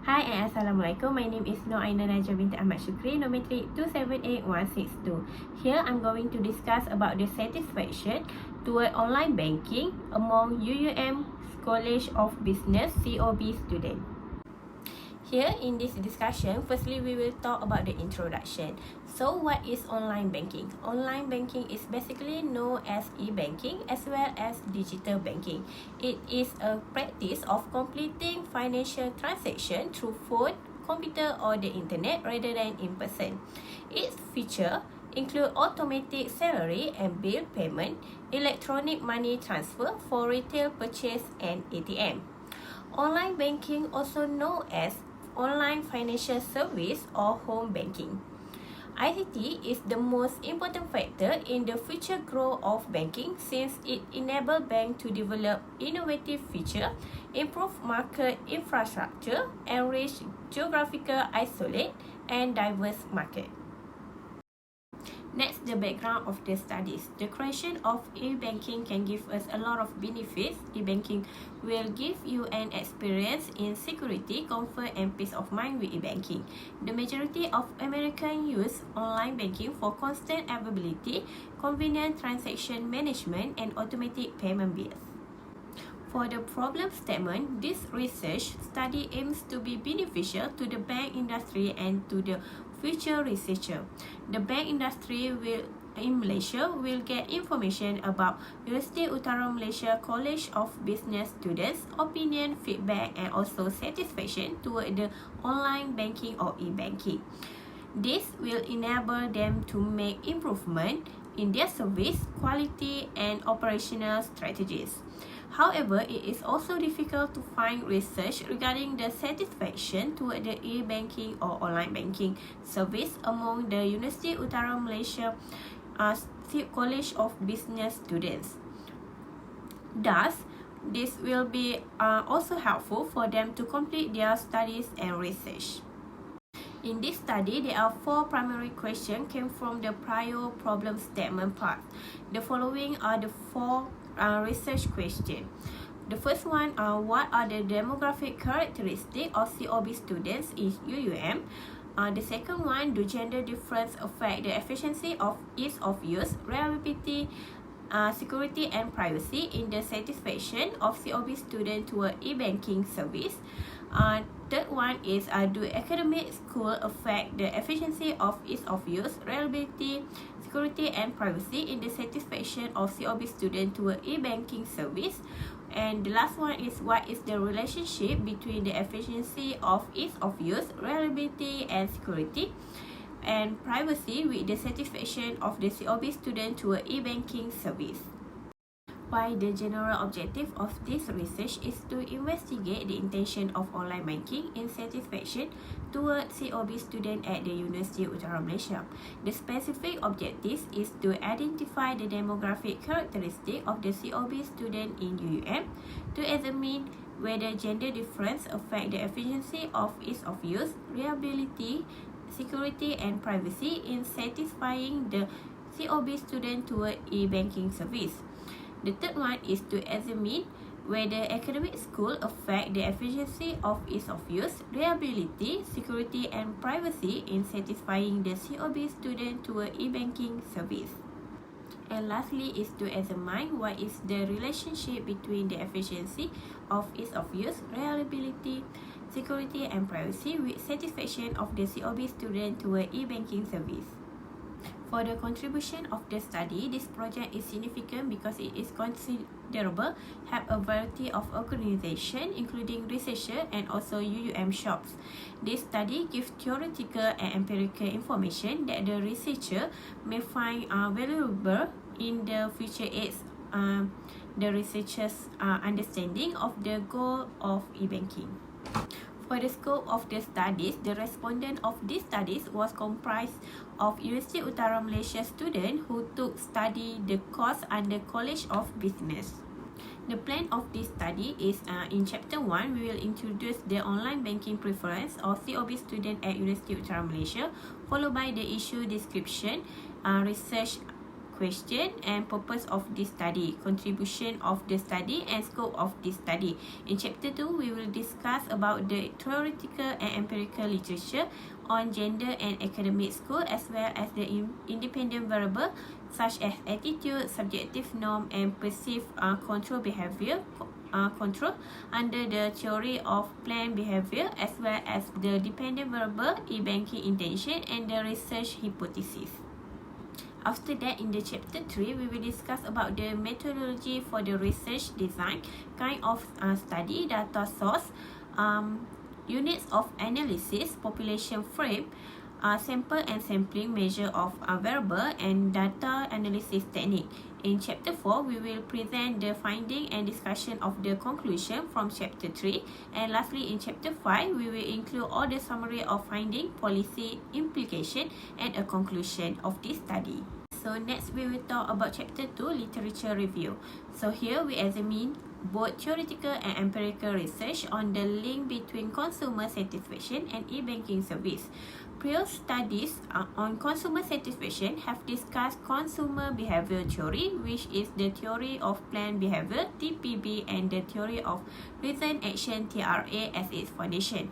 Hi and Assalamualaikum. My name is Noaina Najah binti Ahmad Shukri, nometrik 278162. Here I'm going to discuss about the satisfaction toward online banking among UUM College of Business COB students. Here in this discussion, firstly we will talk about the introduction. So what is online banking? Online banking is basically known as e-banking as well as digital banking. It is a practice of completing financial transaction through phone, computer or the internet rather than in person. Its feature include automatic salary and bill payment, electronic money transfer for retail purchase and ATM. Online banking, also known as online financial service or home banking. ICT is the most important factor in the future growth of banking since it enables banks to develop innovative features, improve market infrastructure, enrich geographical isolate and diverse market. Next, the background of the studies. The creation of e-banking can give us a lot of benefits. E-banking will give you an experience in security, comfort and peace of mind with e-banking. The majority of Americans use online banking for constant availability, convenient transaction management and automatic payment bills. For the problem statement, this research study aims to be beneficial to the bank industry and to the future researcher. The bank industry in Malaysia will get information about Universiti Utara Malaysia College of Business students, opinion, feedback and also satisfaction toward the online banking or e-banking. This will enable them to make improvement in their service, quality and operational strategies. However, it is also difficult to find research regarding the satisfaction toward the e-banking or online banking service among the Universiti Utara Malaysia College of Business students. Thus, this will be also helpful for them to complete their studies and research. In this study, there are 4 primary questions came from the prior problem statement part. The following are the 4 research questions. The first one, what are the demographic characteristics of COB students in UUM? The second one, do gender difference affect the efficiency of ease of use, reliability, security and privacy in the satisfaction of COB student toward e-banking service? Third one is, do academic school affect the efficiency of ease of use, reliability, security and privacy in the satisfaction of COB student toward e-banking service? And the last one is, what is the relationship between the efficiency of ease of use, reliability and security and privacy with the satisfaction of the COB student toward e-banking service? Why the general objective of this research is to investigate the intention of online banking in satisfaction toward COB student at the Universiti Utara Malaysia. The specific objective is to identify the demographic characteristic of the COB student in UUM, to examine whether gender difference affect the efficiency of ease of use, reliability, security and privacy in satisfying the COB student toward e-banking service. The third one is to examine whether academic school affect the efficiency of ease of use, reliability, security and privacy in satisfying the COB student toward e-banking service. And lastly is to examine what is the relationship between the efficiency of ease of use, reliability, security and privacy with satisfaction of the COB student toward e-banking service. For the contribution of the study, this project is significant because it is considerable, have a variety of organizations including researchers and also UUM shops. This study gives theoretical and empirical information that the researcher may find valuable in the future aids the researchers' understanding of the goal of e-banking. For the scope of the studies, the respondent of these studies was comprised of Universiti Utara Malaysia students who took study the course under College of Business. The plan of this study is in Chapter 1, we will introduce the online banking preference of COB student at Universiti Utara Malaysia, followed by the issue description, research question and purpose of this study, contribution of the study and scope of this study. In chapter 2, we will discuss about the theoretical and empirical literature on gender and academic score, as well as the independent variable such as attitude, subjective norm and perceived control behavior control under the theory of planned behavior, as well as the dependent variable, e-banking intention and the research hypothesis. After that, in the chapter 3, we will discuss about the methodology for the research design, kind of study, data source, units of analysis, population frame, sample and sampling measure of variable and data analysis technique. In chapter 4, we will present the finding and discussion of the conclusion from chapter 3. And lastly, in chapter 5, we will include all the summary of finding, policy, implication and a conclusion of this study. So next, we will talk about chapter 2, literature review. So here we examine both theoretical and empirical research on the link between consumer satisfaction and e-banking service. Prior studies on consumer satisfaction have discussed consumer behavior theory, which is the theory of planned behavior, TPB, and the theory of reason action, TRA, as its foundation.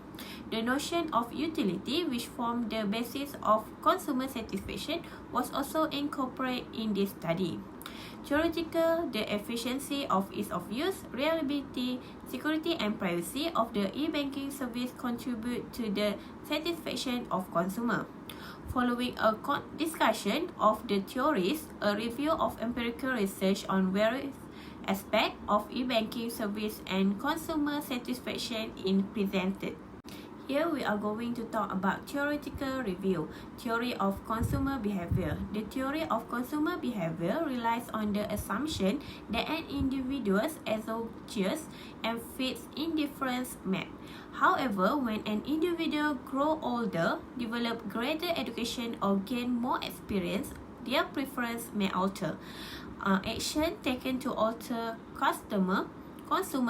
The notion of utility, which formed the basis of consumer satisfaction, was also incorporated in this study. Theoretical, the efficiency of ease of use, reliability, security and privacy of the e-banking service contribute to the satisfaction of consumer. Following a discussion of the theories, a review of empirical research on various aspects of e-banking service and consumer satisfaction is presented. Here we are going to talk about theoretical review, theory of consumer behavior. The theory of consumer behavior relies on the assumption that an individual's exogenous and fits indifference map. However, when an individual grows older, develop greater education or gain more experience, their preference may alter. Action taken to alter consumer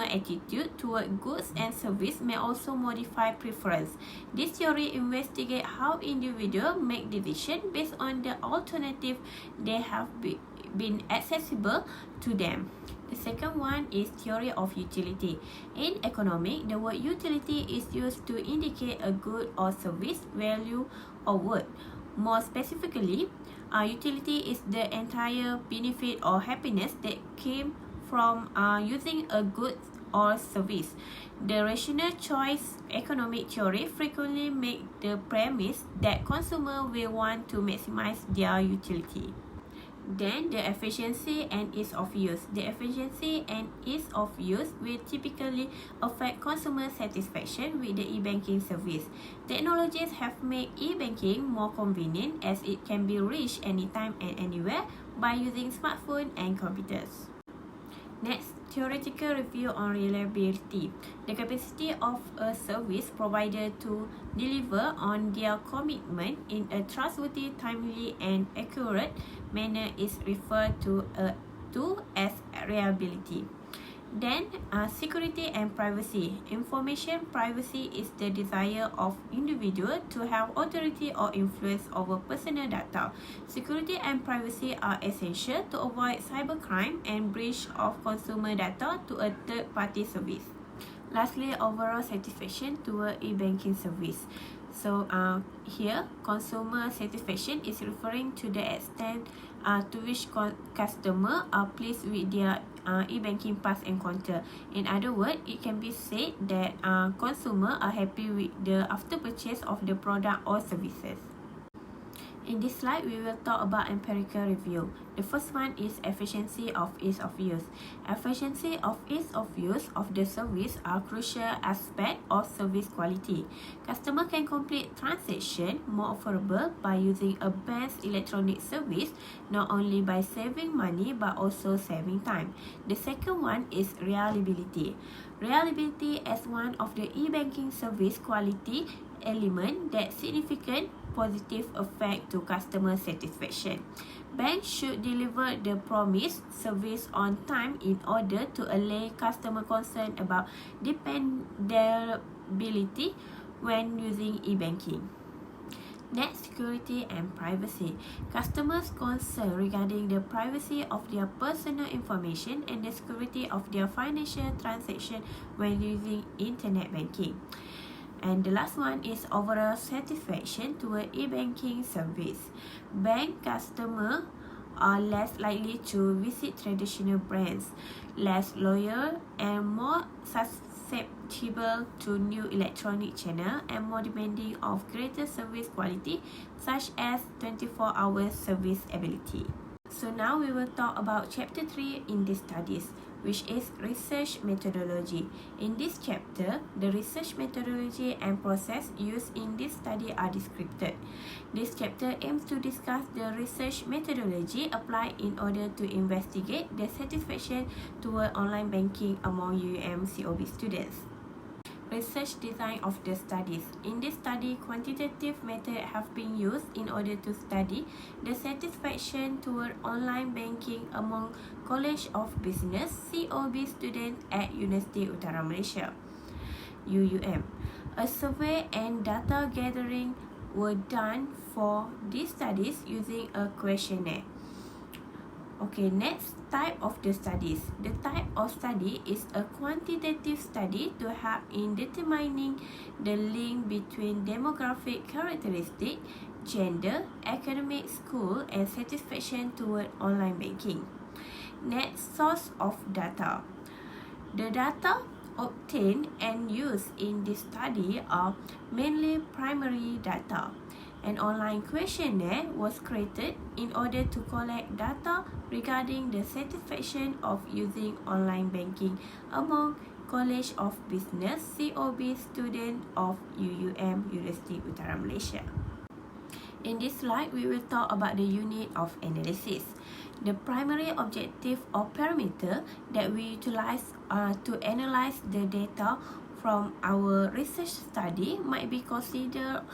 attitude toward goods and service may also modify preference. This theory investigates how individuals make decisions based on the alternative they have been accessible to them. The second one is theory of utility. In economics, the word utility is used to indicate a good or service, value or worth. More specifically, utility is the entire benefit or happiness that came from using a good or service. The rational choice economic theory frequently make the premise that consumer will want to maximize their utility. Then the efficiency and ease of use. The efficiency and ease of use will typically affect consumer satisfaction with the e-banking service. Technologies have made e-banking more convenient as it can be reached anytime and anywhere by using smartphones and computers. Next, theoretical review on reliability. The capacity of a service provider to deliver on their commitment in a trustworthy, timely, and accurate manner is referred to as reliability. Then, security and privacy. Information privacy is the desire of individual to have authority or influence over personal data. Security and privacy are essential to avoid cybercrime and breach of consumer data to a third-party service. Lastly, overall satisfaction toward e-banking service. So here, consumer satisfaction is referring to the extent to which customers are pleased with their e-banking past encounter. In other words, it can be said that consumers are happy with the after purchase of the product or services. In this slide, we will talk about empirical review. The first one is efficiency of ease of use. Efficiency of ease of use of the service are crucial aspect of service quality. Customer can complete transaction more affordable by using a best electronic service, not only by saving money but also saving time. The second one is reliability. Reliability as one of the e-banking service quality element that significant positive effect to customer satisfaction. Banks should deliver the promised service on time in order to allay customer concern about dependability when using e-banking. Net security and privacy. Customers' concern regarding the privacy of their personal information and the security of their financial transaction when using internet banking. And the last one is overall satisfaction toward e-banking service. Bank customers are less likely to visit traditional brands, less loyal and more susceptible to new electronic channel, and more demanding of greater service quality such as 24-hour service ability. So now we will talk about chapter 3 in these studies, which is research methodology. In this chapter, the research methodology and process used in this study are described. This chapter aims to discuss the research methodology applied in order to investigate the satisfaction toward online banking among UUM COB students. Research design of the studies. In this study, quantitative methods have been used in order to study the satisfaction toward online banking among College of Business COB students at University Utara Malaysia, UUM. A survey and data gathering were done for these studies using a questionnaire. Okay, next type of the studies. The type of study is a quantitative study to help in determining the link between demographic characteristic, gender, academic school, and satisfaction toward online banking. Next, source of data. The data obtained and used in this study are mainly primary data. An online questionnaire was created in order to collect data regarding the satisfaction of using online banking among College of Business COB students of UUM University Utara Malaysia. In this slide, we will talk about the unit of analysis. The primary objective or parameter that we utilize to analyze the data from our research study might be considered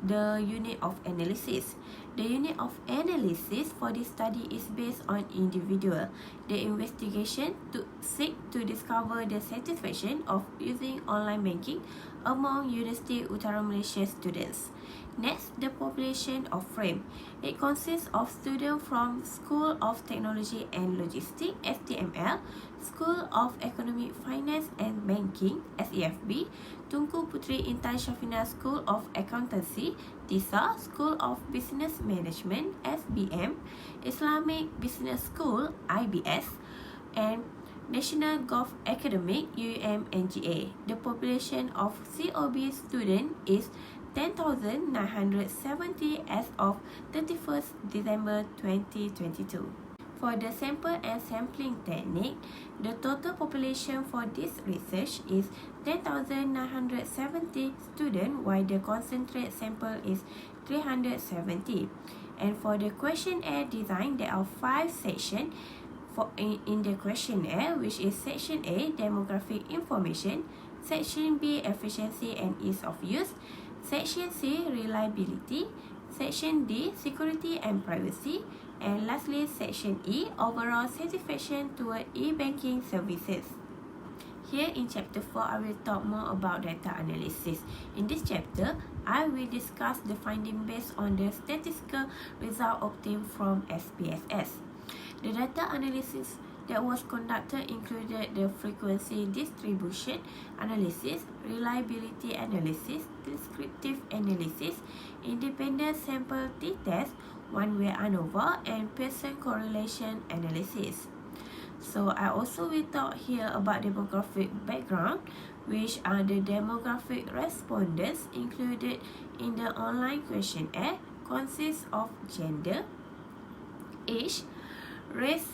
the unit of analysis. The unit of analysis for this study is based on individual. The investigation to seek to discover the satisfaction of using online banking among University Utara Malaysia students. Next, the population of frame. It consists of students from School of Technology and Logistics (STML), School of Economic Finance and Banking (SEFB), Tunku Puteri Intan Syafina School of Accountancy (TISA), School of Business Management (SBM), Islamic Business School (IBS), and National Gulf Academic (UUM NGA). The population of COB student is 10,970 as of 31st December 2022. For the sample and sampling technique, the total population for this research is 10,970 students, while the concentrate sample is 370. And for the questionnaire design, there are 5 sections in the questionnaire, which is Section A, Demographic Information, Section B, Efficiency and Ease of Use, Section C, Reliability, Section D, Security and Privacy, and lastly, Section E, Overall Satisfaction toward e-banking services. Here in Chapter 4, I will talk more about data analysis. In this chapter, I will discuss the finding based on the statistical result obtained from SPSS. The data analysis that was conducted included the frequency distribution analysis, reliability analysis, descriptive analysis, independent sample t-test, one-way ANOVA, and Pearson correlation analysis. So I also will talk here about demographic background, which are the demographic respondents included in the online questionnaire consists of gender, age, race,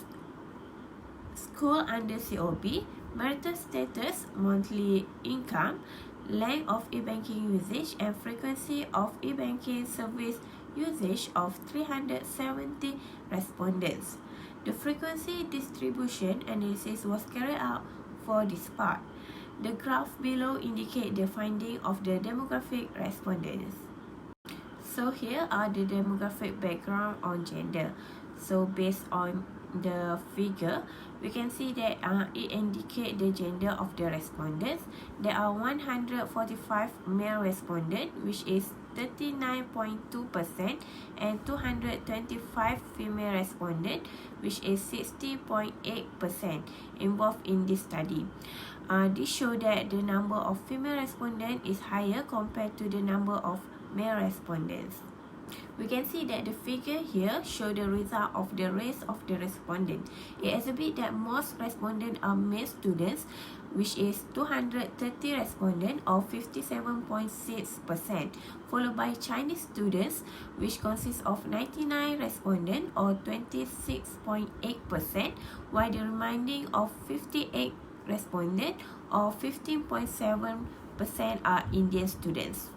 school under COB, marital status, monthly income, length of e-banking usage, and frequency of e-banking service usage of 370 respondents. The frequency distribution analysis was carried out for this part. The graph below indicate the finding of the demographic respondents. So here are the demographic background on gender. So based on the figure, we can see that it indicates the gender of the respondents. There are 145 male respondents, which is 39.2%, and 225 female respondents, which is 60.8%, involved in this study. This shows that the number of female respondents is higher compared to the number of male respondents. We can see that the figure here shows the result of the race of the respondent. It exhibits that most respondents are male students, which is 230 respondents or 57.6%, followed by Chinese students, which consists of 99 respondents or 26.8%, while the remaining of 58 respondents or 15.7% are Indian students.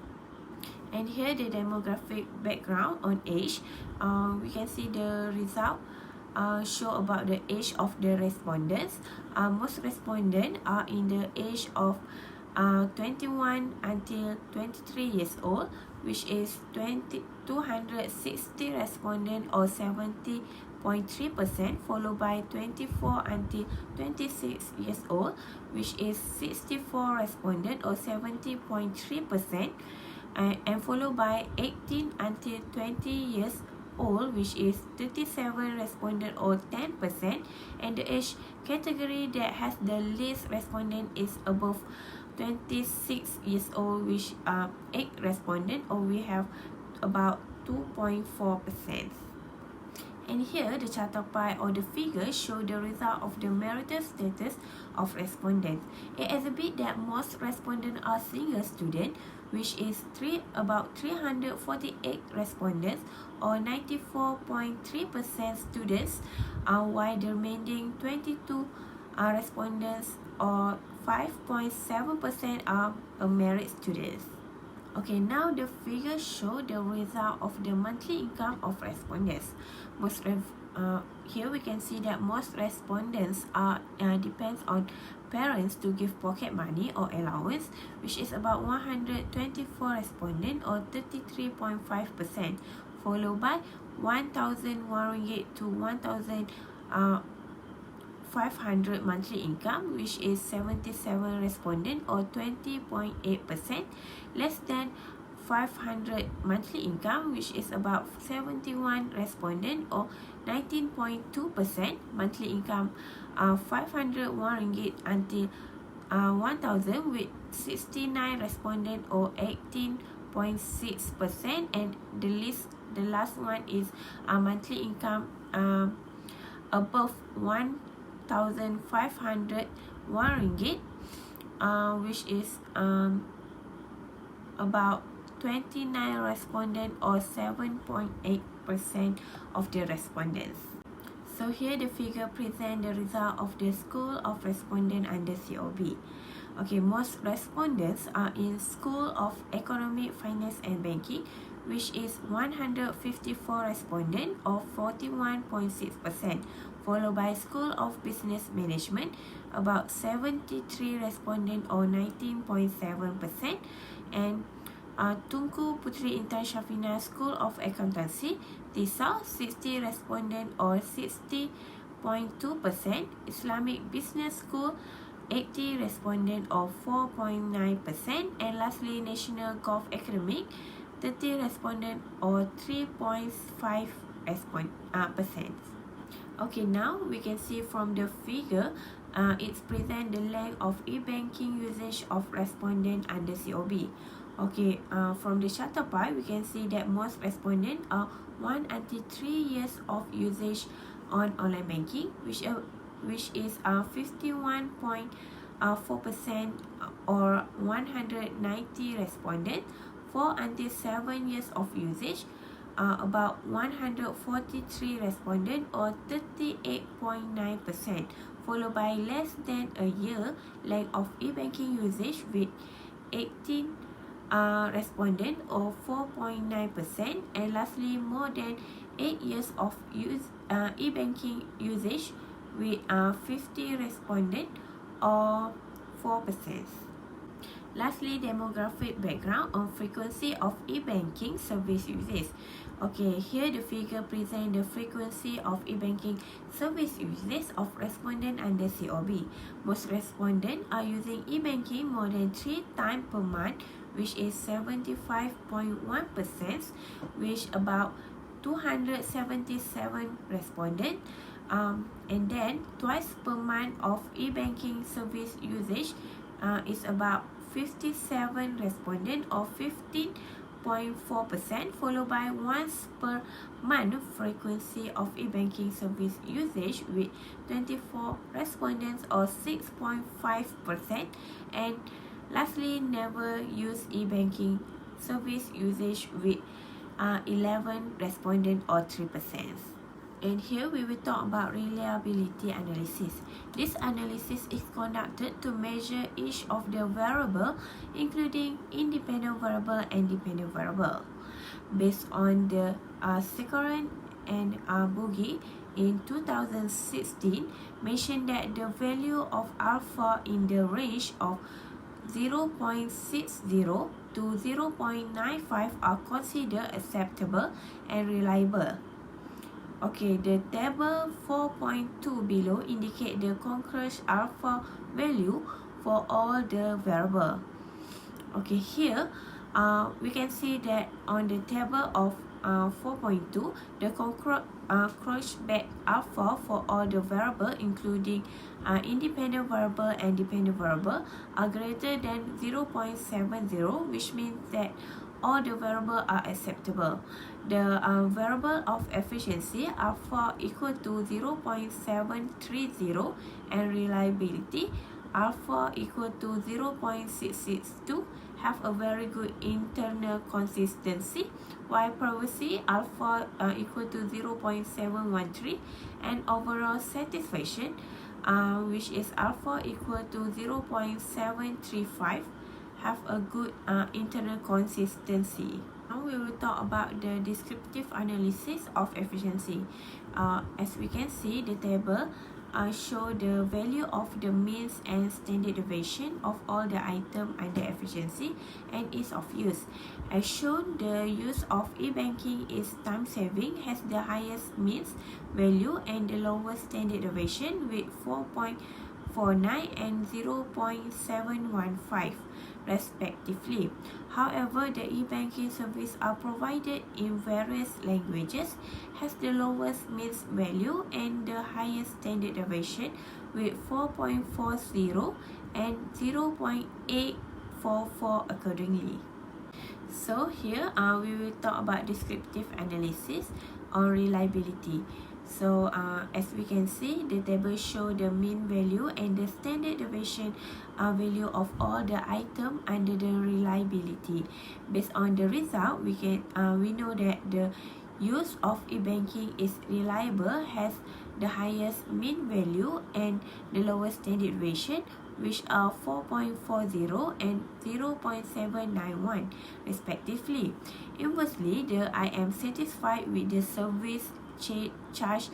And here the demographic background on age. We can see the result show about the age of the respondents. Most respondents are in the age of 21 until 23 years old, which is 260 respondents or 70.3%, followed by 24 until 26 years old, which is 64 respondents or 70.3%. And followed by 18 until 20 years old, which is 37 respondents or 10%, and the age category that has the least respondent is above 26 years old, which are 8 respondents, or we have about 2.4%. And here the chart pie or the figure show the result of the marital status of respondents. It exhibits that most respondents are single students, which is about 348 respondents or 94.3% students, while the remaining 22 respondents or 5.7% are married students. Okay, now the figures show the result of the monthly income of respondents. Here we can see that most respondents depends on parents to give pocket money or allowance, which is about 124 respondents or 33.5%, followed by 1,001 ringgit to 1,500 monthly income, which is 77 respondents or 20.8%, less than 500 monthly income, which is about 71 respondents or 19.2%, monthly income 501 ringgit until 1,000 with 69 respondents or 18.6%, and the last one is monthly income above 1,501 ringgit, which is about 29 respondents or 7.8% of the respondents. So here the figure present the result of the School of Respondent under COB. Okay, most respondents are in School of Economic, Finance and Banking, which is 154 respondents or 41.6%, followed by School of Business Management, about 73 respondents or 19.7%, and Tunku Puteri Intan Syafina School of Accountancy, TISA, 60 respondents or 60.2%, Islamic Business School, 80 respondents or 4.9%, and lastly National Golf Academic, 30 respondents or 3.5%. Okay, now we can see from the figure, it's present the length of e-banking usage of respondent under COB. Okay, from the chart pie, we can see that most respondents are 1 until 3 years of usage on online banking, which is 51.4% or 190 respondents. 4 until 7 years of usage, about 143 respondents or 38.9%, followed by less than a year length of e-banking usage with 18 respondents or 4.9%, and lastly more than 8 years of e-banking usage with 50 respondents or 4%. Lastly, demographic background on frequency of e-banking service usage. Okay, here the figure present the frequency of e-banking service usage of respondent under COB. Most respondents are using e-banking more than 3 times per month, which is 75.1%, which about 277 respondents. And then twice per month of e-banking service usage is about 57 respondents or 15.4%, followed by once per month frequency of e-banking service usage with 24 respondents or 6.5%, and lastly never use e-banking service usage with 11 respondents or 3%. And here we will talk about reliability analysis. This analysis is conducted to measure each of the variable, including independent variable and dependent variable. Based on the Secoran and Boogie in 2016 mentioned that the value of alpha in the range of 0.60 to 0.95 are considered acceptable and reliable. Okay, the table 4.2 below indicate the concurrent alpha value for all the variable. Okay, here we can see that on the table of 4.2, the crunchback alpha for all the variable, including independent variable and dependent variable, are greater than 0.70, which means that all the variables are acceptable. The variable of efficiency alpha equal to 0.730 and reliability alpha equal to 0.662 have a very good internal consistency, while privacy alpha equal to 0.713 and overall satisfaction which is alpha equal to 0.735 have a good internal consistency. Now we will talk about the descriptive analysis of efficiency. As we can see, the table show the value of the means and standard deviation of all the items under efficiency and ease of use. As shown, the use of e-banking is time saving, has the highest means value and the lowest standard deviation with 4.49 and 0.715 respectively. However, the e-banking service are provided in various languages, has the lowest means value and the highest standard deviation with 4.40 and 0.844 accordingly. So here we will talk about descriptive analysis on reliability. So as we can see, the table show the mean value and the standard deviation value of all the item under the reliability. Based on the result, we know that the use of e-banking is reliable, has the highest mean value and the lowest standard deviation, which are 4.40 and 0.791 respectively. Inversely, I am satisfied with the service charge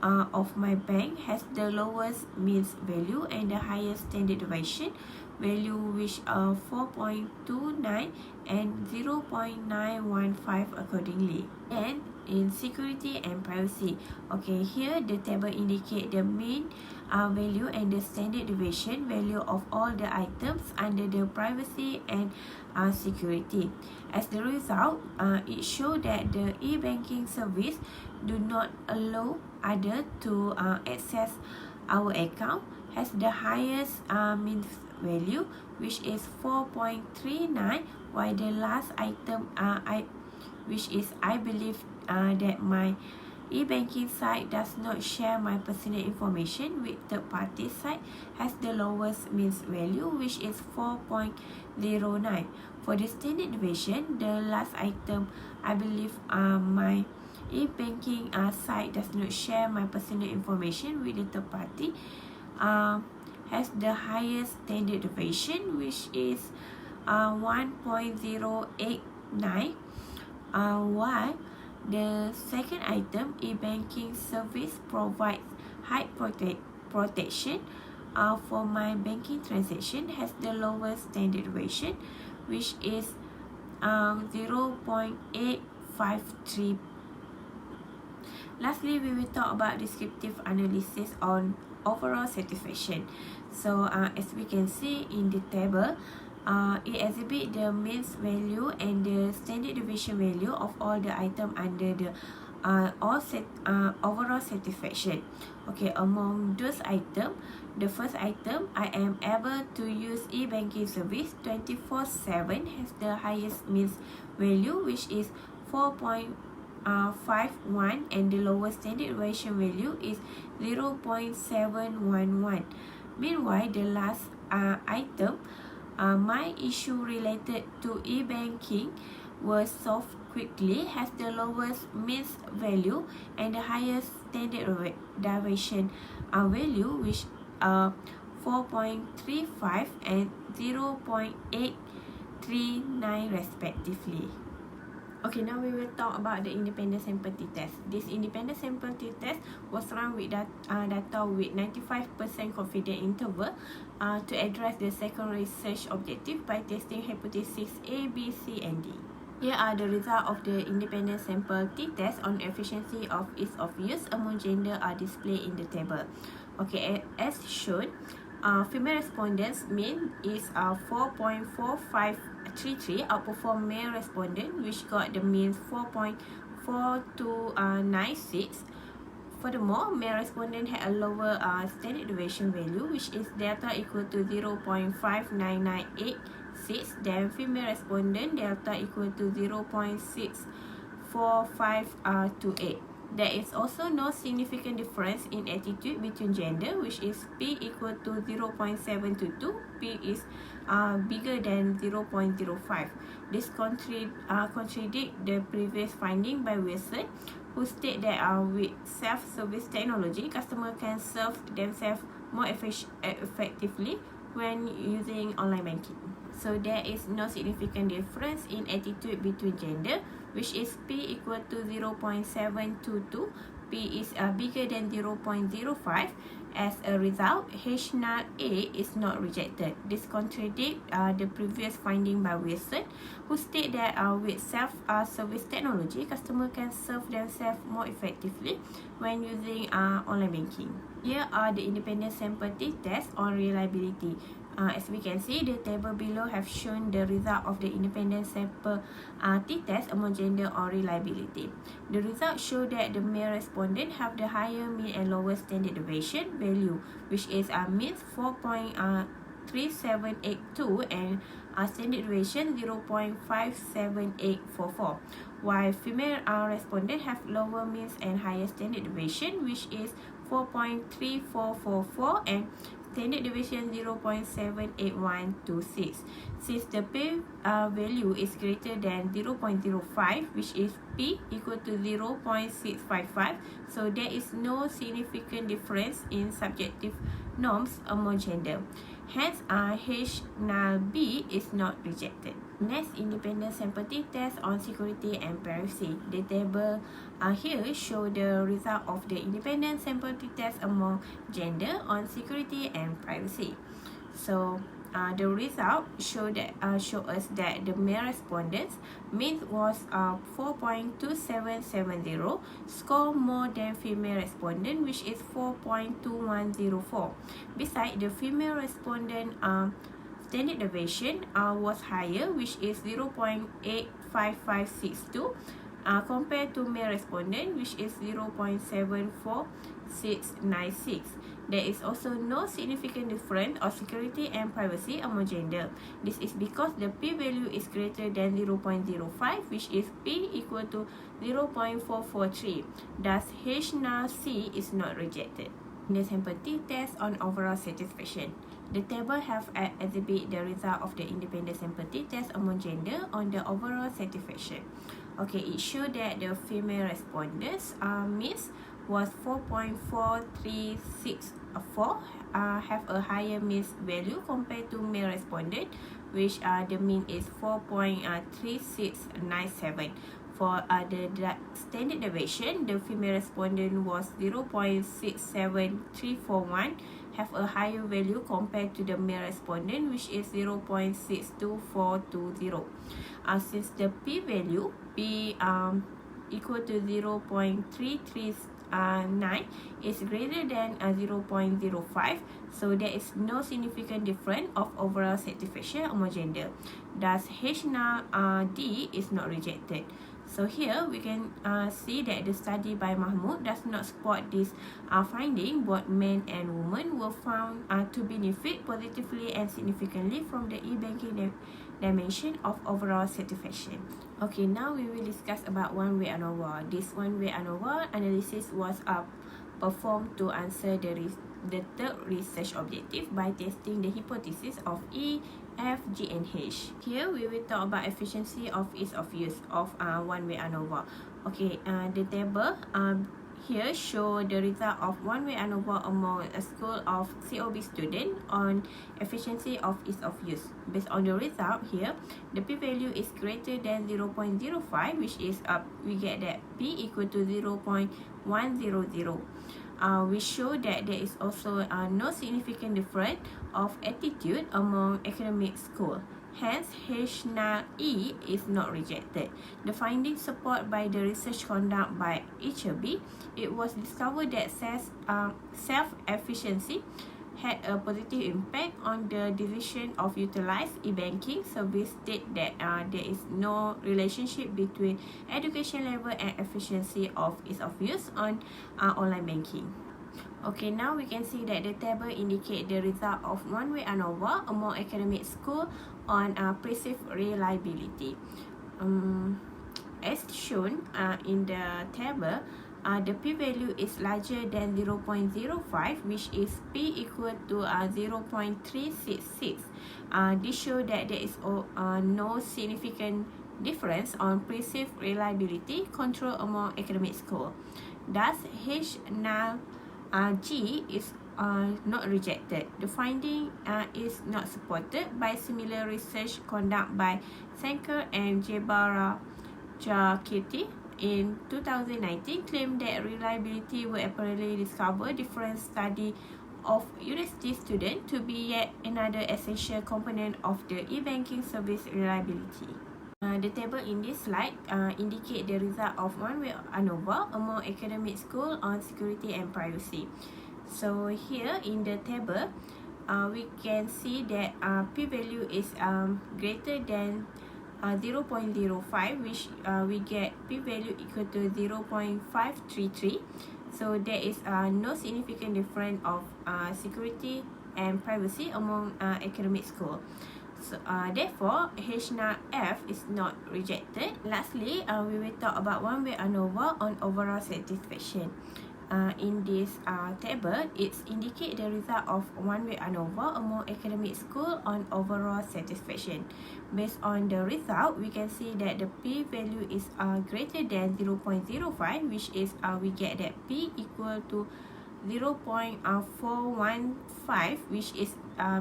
of my bank has the lowest means value and the highest standard deviation value, which are 4.29 and 0.915 accordingly. And in security and privacy, okay, here the table indicate the mean value and the standard deviation value of all the items under the privacy and security. As the result, it shows that the e-banking service do not allow others to access our account, has the highest means value, which is 4.39, while the last item which is I believe that my e-banking site does not share my personal information with third-party site, has the lowest means value, which is 4.09. For the standard deviation, the last item I believe my e-banking site does not share my personal information with the third party has the highest standard deviation, which is 1.089, while the second item, e-banking service provides high protection for my banking transaction has the lowest standard deviation, which is 0.853. Lastly, we will talk about descriptive analysis on overall satisfaction. So as we can see in the table, it exhibits the means value and the standard deviation value of all the items under the overall satisfaction. Okay, among those items, the first item, I am able to use e-banking service 24/7 has the highest means value, which is 4.51, and the lowest standard deviation value is 0.711. Meanwhile, the last item, my issue related to e-banking was solved quickly, has the lowest means value and the highest standard deviation value, which 4.35 and 0.839 respectively. Okay, now we will talk about the independent sample t-test. This independent sample t-test was run with data with 95% confidence interval to address the second research objective by testing hypothesis A, B, C, and D. Here are the results of the independent sample t-test on efficiency of ease of use among gender are displayed in the table. Okay, as shown, female respondents mean is 4.4533, outperform male respondent, which got the mean 4.4296. Furthermore, male respondent had a lower standard deviation value, which is delta equal to 0.5998. Then female respondent delta equal to 0.64528. There is also no significant difference in attitude between gender, which is P equal to 0.722. P is bigger than 0.05. This contradict the previous finding by Wilson, who state that with self-service technology, customers can serve themselves more effectively when using online banking. So there is no significant difference in attitude between gender, which is P equal to 0.722. P is bigger than 0.05. As a result, H null A is not rejected. This contradicts the previous finding by Wilson, who state that with self-service technology, customers can serve themselves more effectively when using online banking. Here are the independent sample t-test on reliability. As we can see, the table below have shown the result of the independent sample t-test among gender on reliability. The results show that the male respondent have the higher mean and lower standard deviation value, which is means 4.3782 and standard deviation 0.57844, while female respondent have lower means and higher standard deviation, which is 4.3444 and standard deviation 0.78126. Since the P value is greater than 0.05, which is P equal to 0.655, so there is no significant difference in subjective norms among gender. Hence, H null B is not rejected. Next, independent sample t-test on security and privacy. The table here show the result of the independent sample t-test among gender on security and privacy. So, the result show us that the male respondents mean was 4.2770, score more than female respondent, which is 4.2104. Besides, the female respondent standard deviation was higher, which is 0.85562 compared to male respondent, which is 0.74696. There is also no significant difference of security and privacy among gender. This is because the P value is greater than 0.05, which is P equal to 0.443. Thus, H null C is not rejected. The sample t-test on overall satisfaction. The table have exhibit the result of the independent sample t-test among gender on the overall satisfaction. Okay, it showed that the female respondents means was 4.4364, have a higher means value compared to male respondent, which the mean is 4.3697. For the standard deviation, the female respondent was 0.67341, have a higher value compared to the male respondent, which is 0.62420. Since the p-value equal to 0.339 is greater than 0.05, so there is no significant difference of overall satisfaction among gender. Thus, H-D is not rejected. So here we can see that the study by Mahmoud does not support this finding. Both men and women were found to benefit positively and significantly from the e-banking dimension of overall satisfaction. Okay, now we will discuss about one-way ANOVA. This one-way ANOVA analysis was performed to answer the third research objective by testing the hypothesis of E, F, G, and H. Here we will talk about efficiency of ease of use of one-way ANOVA. Okay, the table here show the result of one-way ANOVA among a school of COB student on efficiency of ease of use. Based on the result here, the p-value is greater than 0.05, which is we get that p equal to 0.100. We show that there is also no significant difference of attitude among academic school. Hence, H-E is not rejected. The findings supported by the research conducted by HB. It was discovered that self-efficiency had a positive impact on the decision of utilize e-banking service. State that there is no relationship between education level and efficiency of ease of use on online banking. Okay, now we can see that the table indicate the result of one-way ANOVA among academic school on perceived reliability. As shown in the table, the p-value is larger than 0.05, which is p equal to 0.366. This shows that there is no significant difference on perceived reliability control among academic school. Thus, H-G is not rejected. The finding is not supported by similar research conducted by Sankar and Jakirti in 2019, claimed that reliability will apparently discover different study of university students to be yet another essential component of the e-banking service reliability. The table in this slide indicate the result of one-way ANOVA among academic school on security and privacy. So here in the table, we can see that p-value is greater than 0.05, which we get p-value equal to 0.533. So there is no significant difference of security and privacy among academic school. So, therefore, H-F is not rejected. Lastly, we will talk about one-way ANOVA on overall satisfaction. In this table, it indicates the result of one-way ANOVA among academic school on overall satisfaction. Based on the result, we can see that the p-value is greater than 0.05, which is we get that p equal to 0.415, which is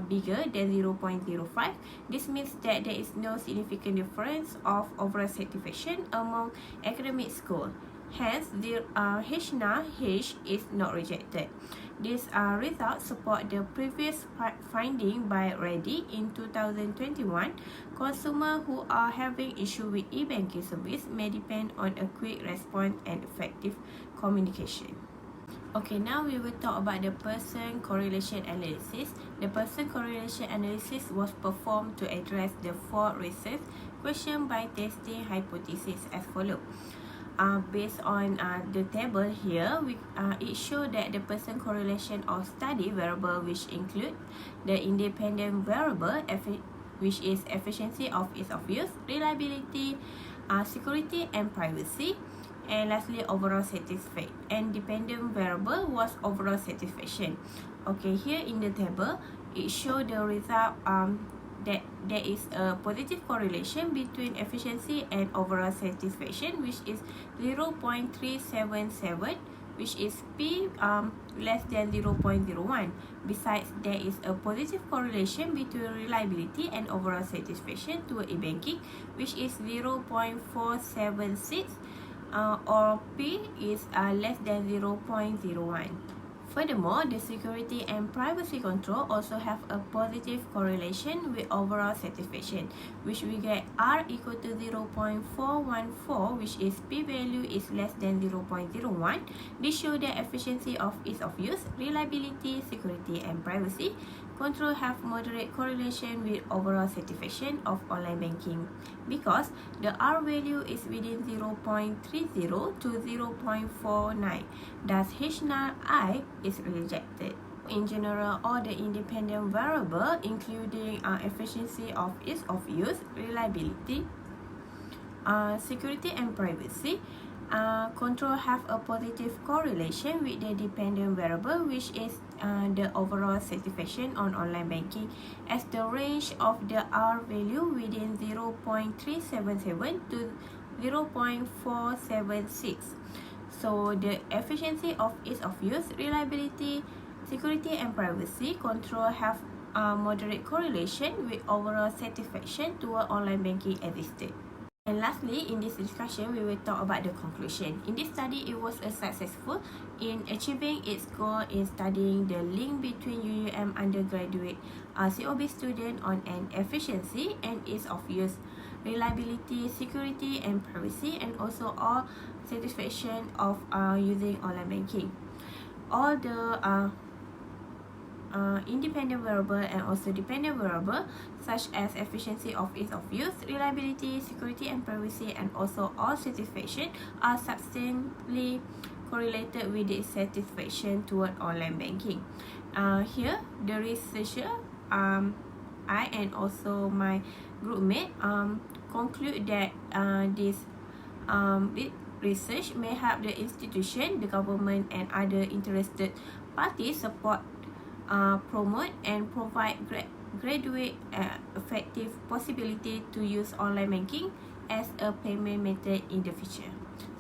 bigger than 0.05. This means that there is no significant difference of overall satisfaction among academic school. Hence, the H is not rejected. These results support the previous finding by Reddy in 2021. Consumers who are having issue with e-banking service may depend on a quick response and effective communication. Okay, now we will talk about the person correlation analysis. The person correlation analysis was performed to address the four research questions by testing hypothesis as follows. Based on the table here, it shows that the person correlation of study variable, which include the independent variable, which is efficiency of ease of use, reliability, security and privacy, and lastly overall satisfaction. And dependent variable was overall satisfaction. Okay, here in the table, it shows the result that there is a positive correlation between efficiency and overall satisfaction, which is 0.377, which is P less than 0.01. Besides, there is a positive correlation between reliability and overall satisfaction toward e-banking, which is 0.476, or P is less than 0.01. Furthermore, the security and privacy control also have a positive correlation with overall satisfaction, which we get R equal to 0.414, which is P value is less than 0.01. This shows the efficiency of ease of use, reliability, security, and privacy control have moderate correlation with overall satisfaction of online banking, because the R value is within 0.30 to 0.49. Thus, H0 I is rejected. In general, all the independent variables, including efficiency of ease of use, reliability, security and privacy, control have a positive correlation with the dependent variable, which is the overall satisfaction on online banking, as the range of the R value within 0.377 to 0.476. So the efficiency of ease of use, reliability, security and privacy control have a moderate correlation with overall satisfaction toward online banking existed. And lastly, in this discussion, we will talk about the conclusion. In this study, it was successful in achieving its goal in studying the link between UUM undergraduate COB student on an efficiency and ease of use, reliability, security and privacy, and also all satisfaction of using online banking. All the independent variable and also dependent variable, such as efficiency of ease of use, reliability, security and privacy, and also all satisfaction, are substantially correlated with the satisfaction toward online banking. Here, the researcher, I and also my group mate, conclude that this research may help the institution, the government, and other interested parties support, promote and provide graduate effective possibility to use online banking as a payment method in the future.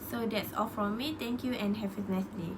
So that's all from me. Thank you and have a nice day.